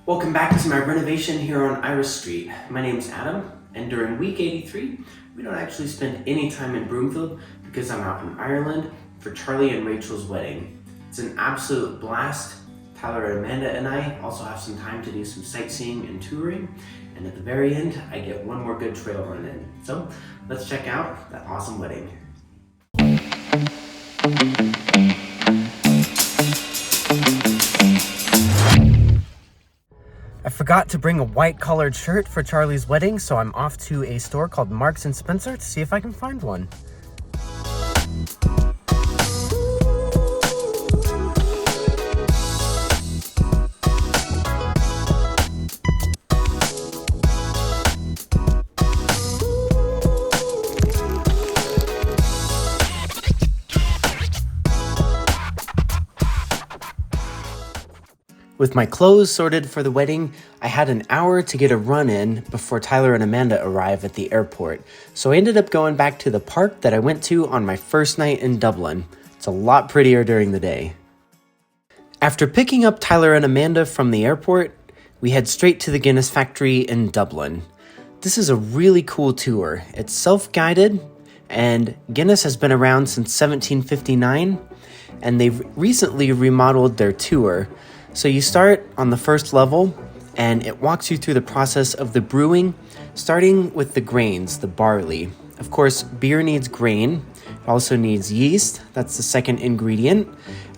Welcome back to my renovation here on Iris Street. My name's Adam, and during week 83, we don't actually spend any time in Broomfield because I'm out in Ireland for Charlie and Rachel's wedding. It's an absolute blast. Tyler and Amanda and I also have some time to do some sightseeing and touring, and at the very end, I get one more good trail run in. So let's check out that awesome wedding. I forgot to bring a white collared shirt for Charlie's wedding, so I'm off to a store called Marks & Spencer to see if I can find one. With my clothes sorted for the wedding, I had an hour to get a run in before Tyler and Amanda arrive at the airport. So I ended up going back to the park that I went to on my first night in Dublin. It's a lot prettier during the day. After picking up Tyler and Amanda from the airport, we head straight to the Guinness factory in Dublin. This is a really cool tour. It's self-guided, and Guinness has been around since 1759, and they've recently remodeled their tour. So you start on the first level, and it walks you through the process of the brewing, starting with the grains, the barley. Of course, beer needs grain. It also needs yeast. That's the second ingredient.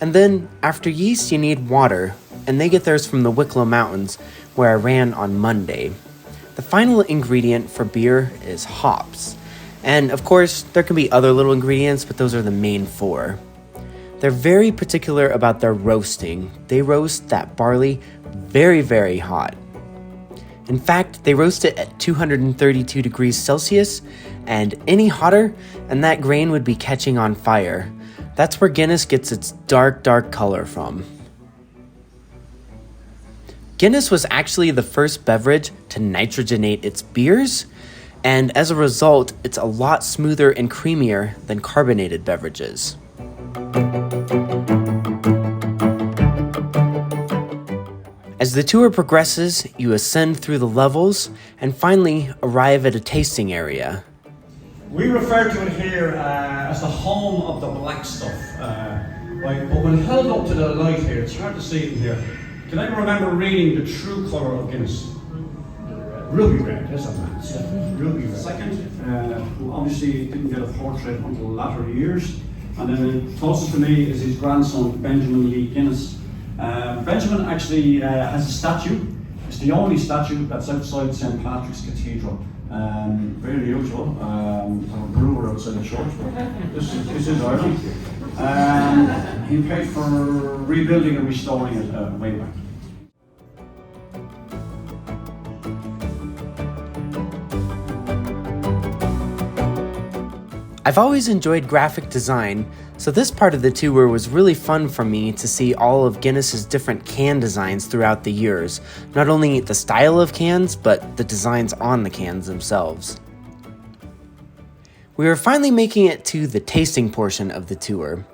And then after yeast, you need water, and they get theirs from the Wicklow Mountains, where I ran on Monday. The final ingredient for beer is hops. And of course, there can be other little ingredients, but those are the main four. They're very particular about their roasting. They roast that barley very, very hot. In fact, they roast it at 232 degrees Celsius, and any hotter, and that grain would be catching on fire. That's where Guinness gets its dark, dark color from. Guinness was actually the first beverage to nitrogenate its beers, and as a result, it's a lot smoother and creamier than carbonated beverages. As the tour progresses, you ascend through the levels and finally arrive at a tasting area. We refer to it here as the home of the black stuff. Right? But when held up to the light here, it's hard to see it in here. Can I remember reading the true colour of Guinness? Ruby red, yes, man. Ruby red. Second, who obviously didn't get a portrait until latter years. And then the closest to me is his grandson, Benjamin Lee Guinness. Benjamin actually has a statue. It's the only statue that's outside St. Patrick's Cathedral. Very unusual. I'm a brewer outside the church, but this is Ireland. He paid for rebuilding and restoring it way back. I've always enjoyed graphic design, so this part of the tour was really fun for me to see all of Guinness's different can designs throughout the years. Not only the style of cans, but the designs on the cans themselves. We were finally making it to the tasting portion of the tour.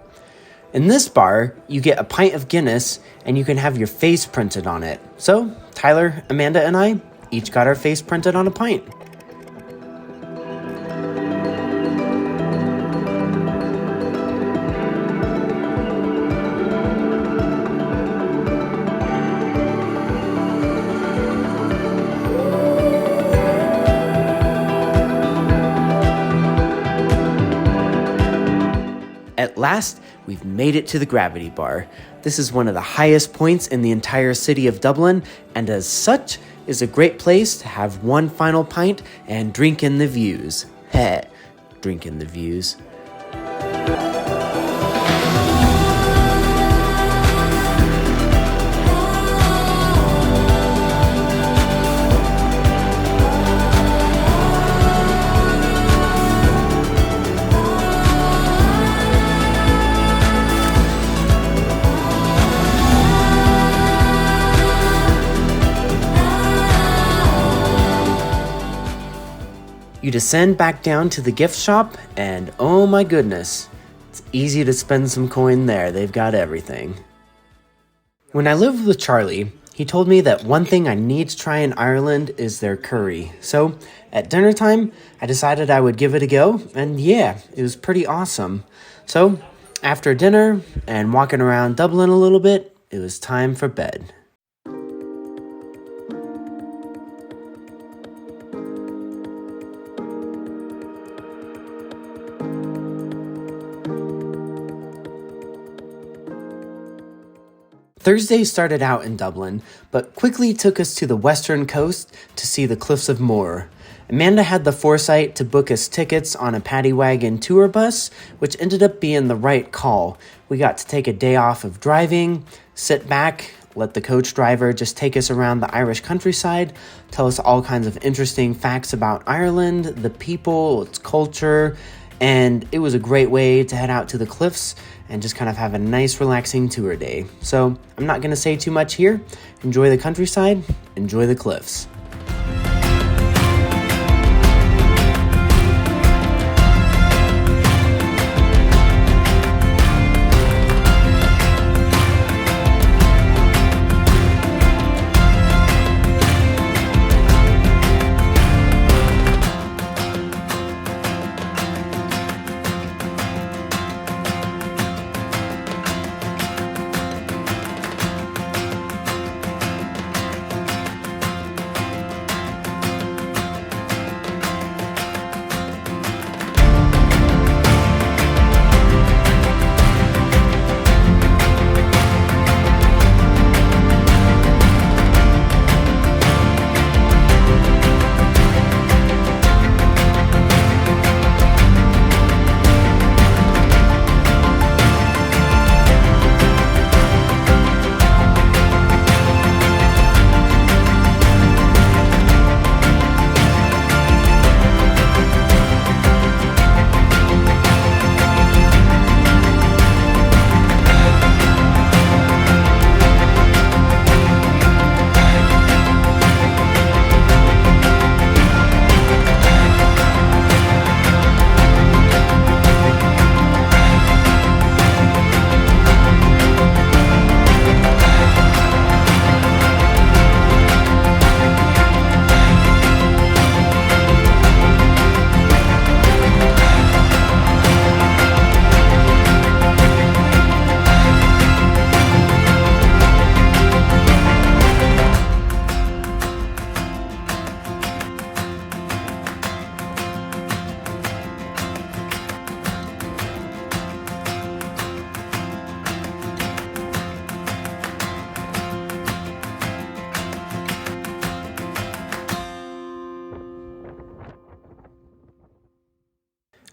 In this bar, you get a pint of Guinness and you can have your face printed on it. So, Tyler, Amanda, and I each got our face printed on a pint. At last, we've made it to the Gravity Bar. This is one of the highest points in the entire city of Dublin, and as such, is a great place to have one final pint and drink in the views. Heh, drink in the views. You descend back down to the gift shop, and oh my goodness, it's easy to spend some coin there. They've got everything. When I lived with Charlie, He told me that one thing I need to try in Ireland is their curry. So, at dinner time, I decided I would give it a go, and yeah, it was pretty awesome. So, after dinner and walking around Dublin a little bit, it was time for bed. Thursday started out in Dublin, but quickly took us to the western coast to see the cliffs of Moher. Amanda had the foresight to book us tickets on a paddy wagon tour bus, which ended up being the right call. We got to take a day off of driving, sit back, let the coach driver just take us around the Irish countryside, tell us all kinds of interesting facts about Ireland, the people, its culture, and it was a great way to head out to the cliffs and just kind of have a nice relaxing tour day. So I'm not going to say too much here. Enjoy the countryside, enjoy the cliffs.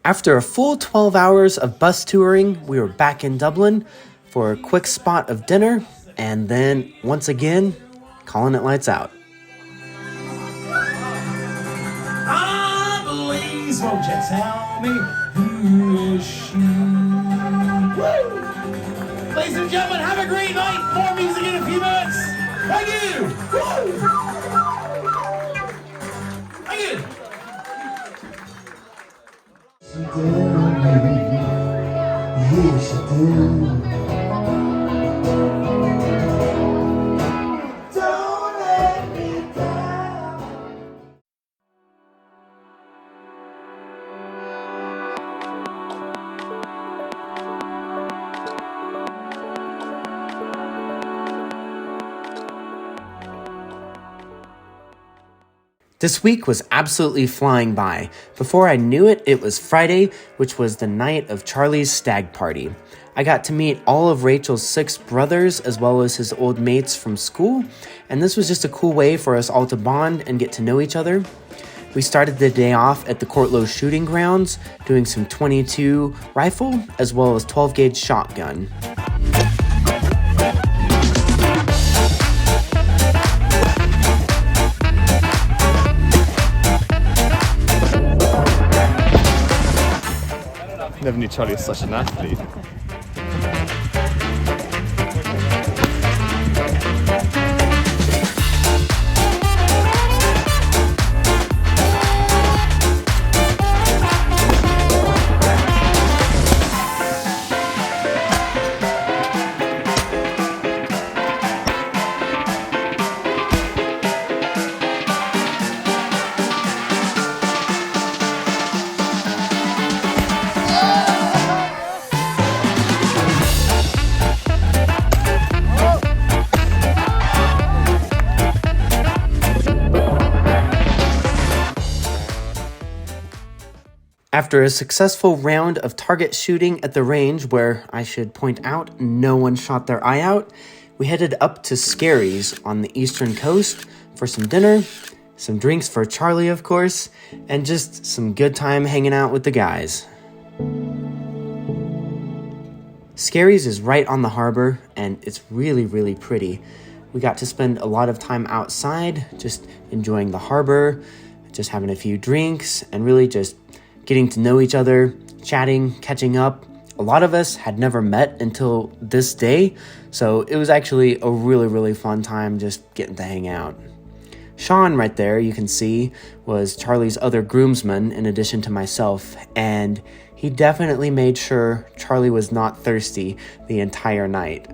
After a full 12 hours of bus touring, we were back in Dublin for a quick spot of dinner, and then, once again, calling it lights out. Ah, please, won't you tell me who is she? Woo! Ladies and gentlemen, have a great night. More music in a few minutes. Thank you. Woo! Thank you. Yes, I do. Don't let me down. This week was absolutely flying by. Before I knew it, it was Friday, which was the night of Charlie's stag party. I got to meet all of Rachel's 6 brothers as well as his old mates from school, and this was just a cool way for us all to bond and get to know each other. We started the day off at the Courtlow shooting grounds, doing some .22 rifle as well as 12-gauge shotgun. Never knew Charlie was such an athlete. After a successful round of target shooting at the range, where I should point out no one shot their eye out, we headed up to Skerries on the eastern coast for some dinner, some drinks for Charlie, of course, and just some good time hanging out with the guys. Skerries is right on the harbor, and it's really, really pretty. We got to spend a lot of time outside, just enjoying the harbor, just having a few drinks, and really just getting to know each other, chatting, catching up. A lot of us had never met until this day, so it was actually a really, really fun time just getting to hang out. Shaun, right there, you can see, was Charlie's other groomsman in addition to myself, and he definitely made sure Charlie was not thirsty the entire night.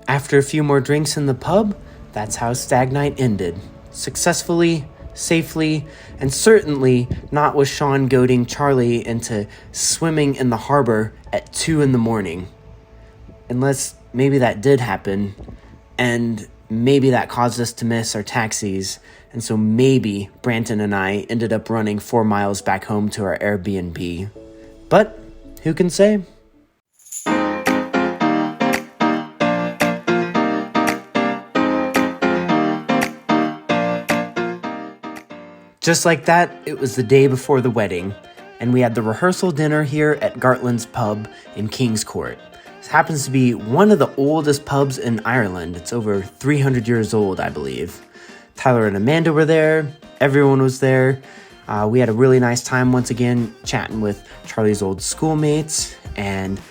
After a few more drinks in the pub, that's how Stag Night ended. Successfully, safely, and certainly not with Shaun goading Charlie into swimming in the harbor at 2 a.m. Unless maybe that did happen, and maybe that caused us to miss our taxis, and so maybe Branton and I ended up running 4 miles back home to our Airbnb. But who can say? Just like that, it was the day before the wedding, and we had the rehearsal dinner here at Gartlan's pub in Kingscourt. This happens to be one of the oldest pubs in Ireland. It's over 300 years old, I believe. Tyler and Amanda were there. Everyone was there. We had a really nice time once again chatting with Charlie's old schoolmates, and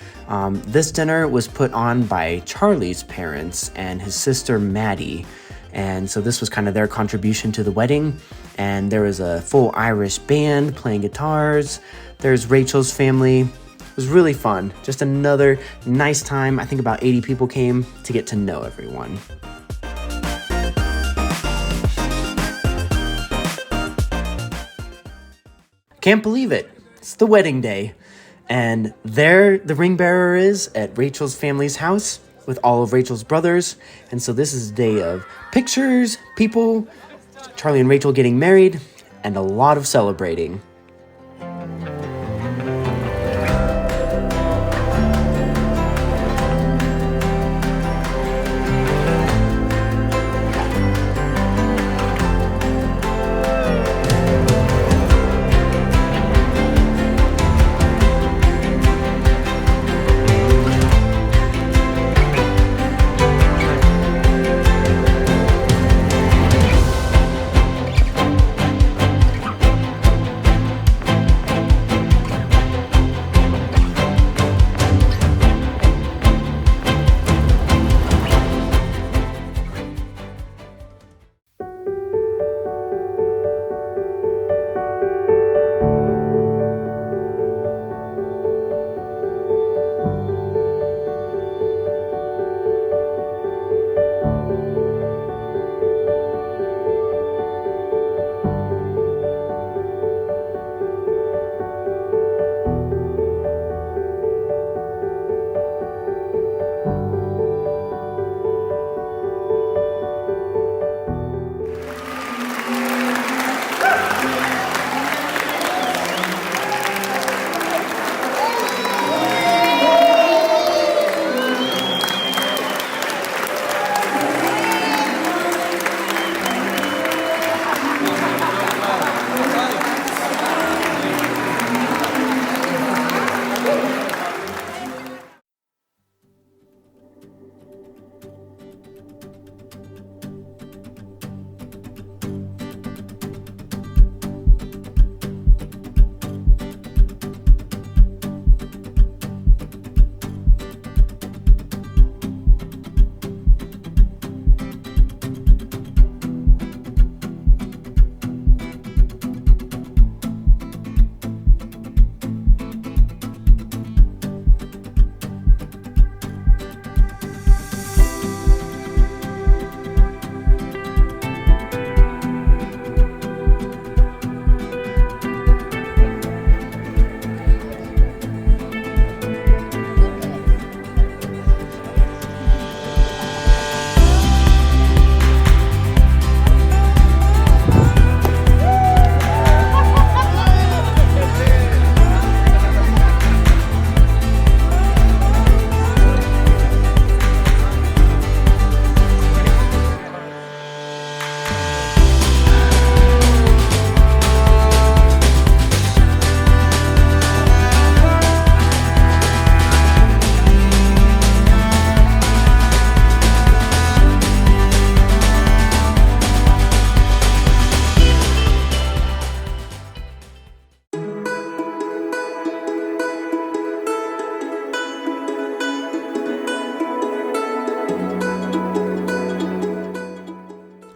this dinner was put on by Charlie's parents and his sister Maddie. And so this was kind of their contribution to the wedding. And there was a full Irish band playing guitars. There's Rachel's family. It was really fun. Just another nice time. I think about 80 people came to get to know everyone. Can't believe it. It's the wedding day. And there the ring bearer is at Rachel's family's house with all of Rachel's brothers. And so this is a day of pictures, people, Charlie and Rachel getting married, and a lot of celebrating.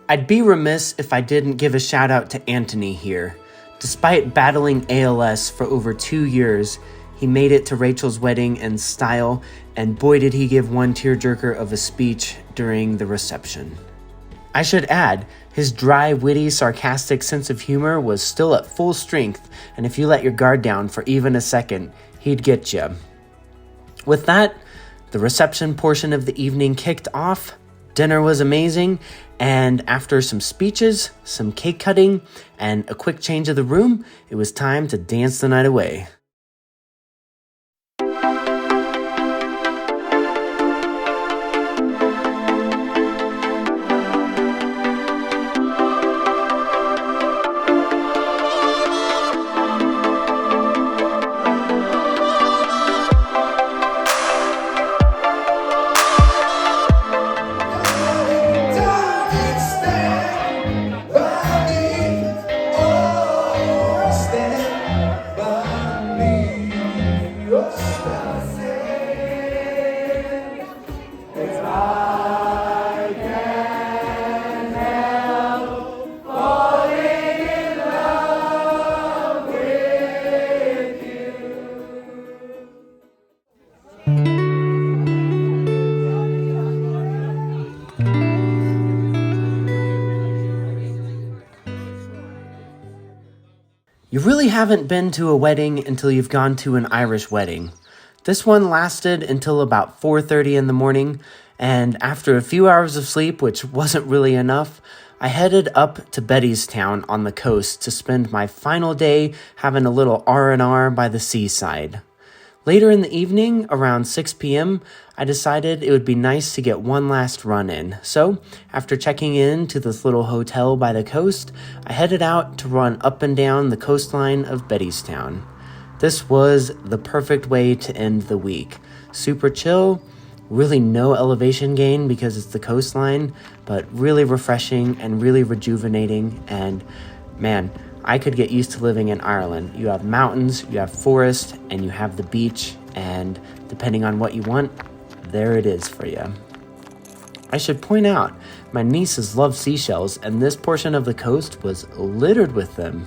I'd be remiss if I didn't give a shout out to Anthony here. Despite battling ALS for over 2 years, he made it to Rachel's wedding in style, and boy did he give one tearjerker of a speech during the reception. I should add, his dry, witty, sarcastic sense of humor was still at full strength, and if you let your guard down for even a second, he'd get you. With that, the reception portion of the evening kicked off. Dinner was amazing, and after some speeches, some cake cutting, and a quick change of the room, it was time to dance the night away. You really haven't been to a wedding until you've gone to an Irish wedding. This one lasted until about 4:30 in the morning, and after a few hours of sleep, which wasn't really enough, I headed up to Bettystown on the coast to spend my final day having a little R&R by the seaside. Later in the evening, around 6 p.m., I decided it would be nice to get one last run in. So, after checking in to this little hotel by the coast, I headed out to run up and down the coastline of Bettystown. This was the perfect way to end the week. Super chill, really no elevation gain because it's the coastline, but really refreshing and really rejuvenating, and man, I could get used to living in Ireland. You have mountains, you have forest, and you have the beach, and depending on what you want, there it is for you. I should point out, my nieces love seashells, and this portion of the coast was littered with them.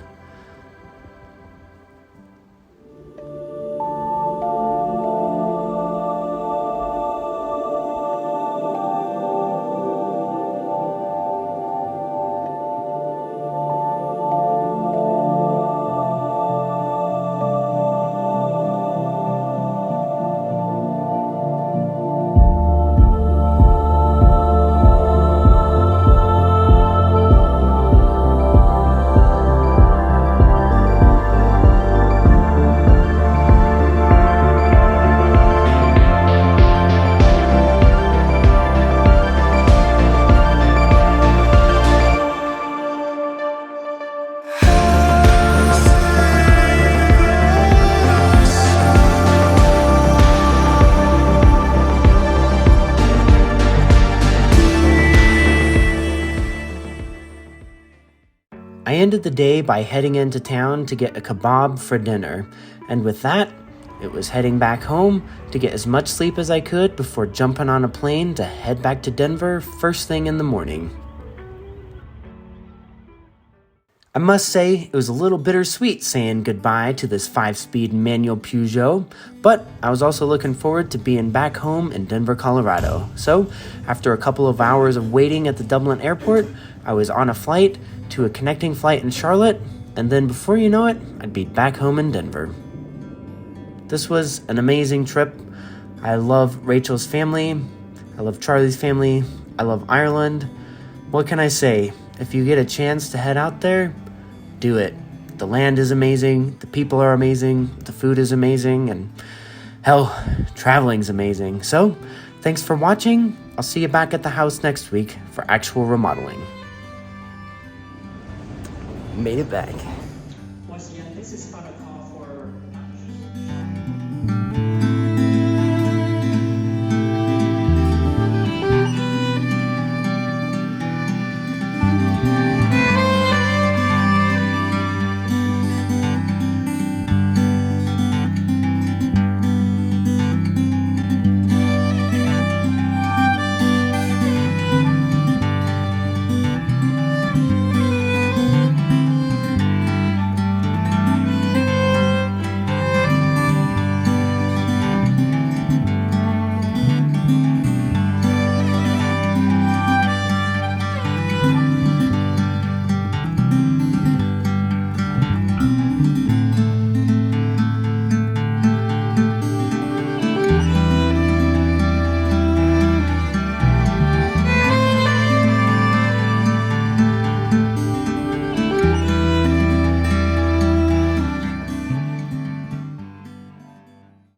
I ended the day by heading into town to get a kebab for dinner, and with that, it was heading back home to get as much sleep as I could before jumping on a plane to head back to Denver first thing in the morning. I must say, it was a little bittersweet saying goodbye to this 5-speed manual Peugeot, but I was also looking forward to being back home in Denver, Colorado. So, after a couple of hours of waiting at the Dublin airport, I was on a flight to a connecting flight in Charlotte, and then before you know it, I'd be back home in Denver. This was an amazing trip. I love Rachel's family. I love Charlie's family. I love Ireland. What can I say? If you get a chance to head out there, do it. The land is amazing. The people are amazing. The food is amazing. And hell, traveling's amazing. So, thanks for watching. I'll see you back at the house next week for actual remodeling. Made it back.